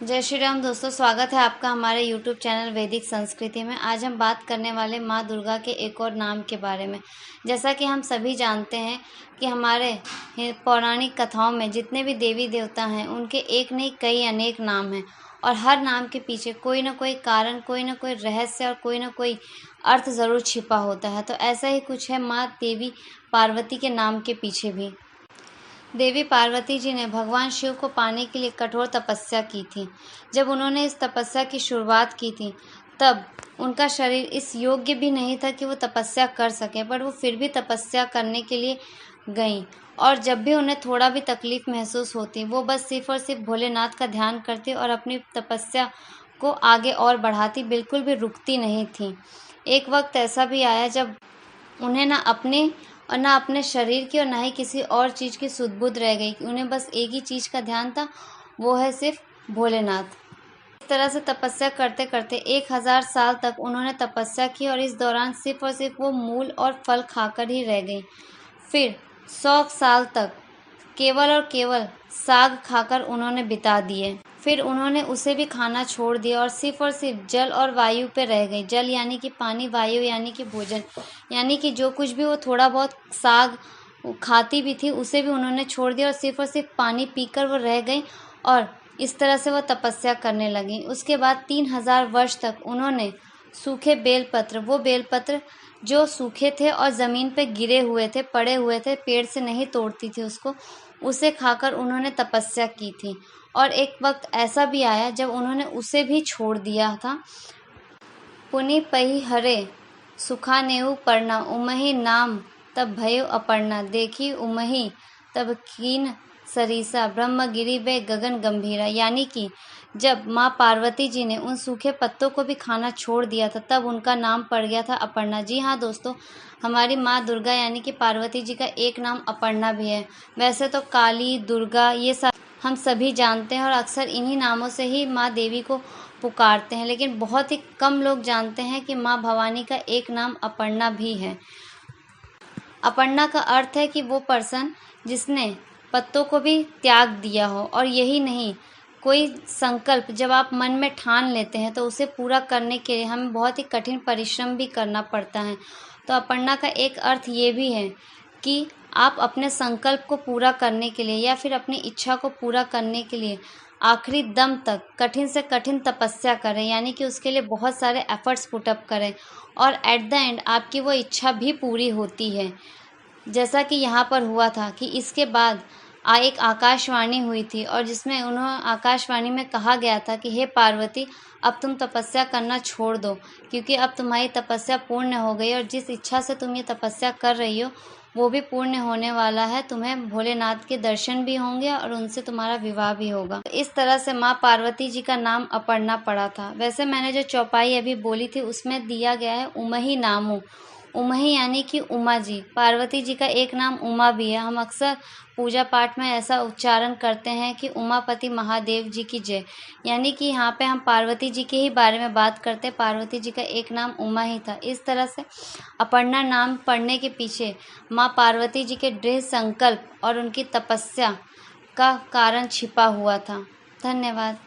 जय श्री राम दोस्तों, स्वागत है आपका हमारे YouTube चैनल वैदिक संस्कृति में। आज हम बात करने वाले माँ दुर्गा के एक और नाम के बारे में। जैसा कि हम सभी जानते हैं कि हमारे पौराणिक कथाओं में जितने भी देवी देवता हैं उनके एक नहीं कई अनेक नाम हैं और हर नाम के पीछे कोई ना कोई कारण, कोई ना कोई रहस्य और कोई ना कोई अर्थ ज़रूर छिपा होता है। तो ऐसा ही कुछ है माँ देवी पार्वती के नाम के पीछे भी। देवी पार्वती जी ने भगवान शिव को पाने के लिए कठोर तपस्या की थी। जब उन्होंने इस तपस्या की शुरुआत की थी तब उनका शरीर इस योग्य भी नहीं था कि वो तपस्या कर सके, पर वो फिर भी तपस्या करने के लिए गईं। और जब भी उन्हें थोड़ा भी तकलीफ़ महसूस होती वो बस सिर्फ और सिर्फ भोलेनाथ का ध्यान करती और अपनी तपस्या को आगे और बढ़ाती, बिल्कुल भी रुकती नहीं थी। एक वक्त ऐसा भी आया जब उन्हें ना अपने शरीर की और ना ही किसी और चीज़ की सुध-बुध रह गई। उन्हें बस एक ही चीज़ का ध्यान था, वो है सिर्फ भोलेनाथ। इस तरह से तपस्या करते करते 1000 साल तक उन्होंने तपस्या की और इस दौरान सिर्फ और सिर्फ वो मूल और फल खाकर ही रह गई। फिर 100 साल तक केवल और केवल साग खाकर उन्होंने बिता दिए। फिर उन्होंने उसे भी खाना छोड़ दिया और सिर्फ जल और वायु पे रह गई। जल यानी कि पानी, वायु यानी कि भोजन, यानी कि जो कुछ भी वो थोड़ा बहुत साग खाती भी थी उसे भी उन्होंने छोड़ दिया और सिर्फ पानी पीकर वो रह गई और इस तरह से वो तपस्या करने लगी। उसके बाद 3000 वर्ष तक उन्होंने सूखे बेलपत्र, वो बेलपत्र जो सूखे थे और ज़मीन पे गिरे हुए थे, पड़े हुए थे, पेड़ से नहीं तोड़ती थी उसको, उसे खाकर उन्होंने तपस्या की थी। और एक वक्त ऐसा भी आया जब उन्होंने उसे भी छोड़ दिया था। पुनि पही हरे सुखानेउ पर्णा, उमहि नाम तब भयो अपर्णा, देखी उमहि तब कीन सरीसा, ब्रह्मगिरि वे गगन गंभीरा। यानी कि जब माँ पार्वती जी ने उन सूखे पत्तों को भी खाना छोड़ दिया था तब उनका नाम पड़ गया था अपर्णा। जी हाँ दोस्तों, हमारी माँ दुर्गा यानी कि पार्वती जी का एक नाम अपर्णा भी है। वैसे तो काली, दुर्गा ये सब हम सभी जानते हैं और अक्सर इन्हीं नामों से ही माँ देवी को पुकारते हैं, लेकिन बहुत ही कम लोग जानते हैं कि माँ भवानी का एक नाम अपर्णा भी है। अपर्णा का अर्थ है कि वो पर्सन जिसने पत्तों को भी त्याग दिया हो। और यही नहीं, कोई संकल्प जब आप मन में ठान लेते हैं तो उसे पूरा करने के लिए हमें बहुत ही कठिन परिश्रम भी करना पड़ता है। तो अपर्णा का एक अर्थ ये भी है कि आप अपने संकल्प को पूरा करने के लिए या फिर अपनी इच्छा को पूरा करने के लिए आखिरी दम तक कठिन से कठिन तपस्या करें, यानी कि उसके लिए बहुत सारे एफर्ट्स पुटअप करें और एट द एंड आपकी वो इच्छा भी पूरी होती है। जैसा कि यहाँ पर हुआ था कि इसके बाद एक आकाशवाणी हुई थी और जिसमें आकाशवाणी में कहा गया था कि हे पार्वती, अब तुम तपस्या करना छोड़ दो, क्योंकि अब तुम्हारी तपस्या पूर्ण हो गई और जिस इच्छा से तुम ये तपस्या कर रही हो वो भी पूर्ण होने वाला है। तुम्हें भोलेनाथ के दर्शन भी होंगे और उनसे तुम्हारा विवाह भी होगा। तो इस तरह से माँ पार्वती जी का नाम अपर्णा पड़ा था। वैसे मैंने जो चौपाई अभी बोली थी उसमें दिया गया है उमहि नामु। उमहि यानी कि उमा जी। पार्वती जी का एक नाम उमा भी है। हम अक्सर पूजा पाठ में ऐसा उच्चारण करते हैं कि उमापति महादेव जी की जय, यानी कि यहाँ पे हम पार्वती जी के ही बारे में बात करते हैं। पार्वती जी का एक नाम उमा ही था। इस तरह से अपर्णा नाम पढ़ने के पीछे माँ पार्वती जी के दृढ़ संकल्प और उनकी तपस्या का कारण छिपा हुआ था। धन्यवाद।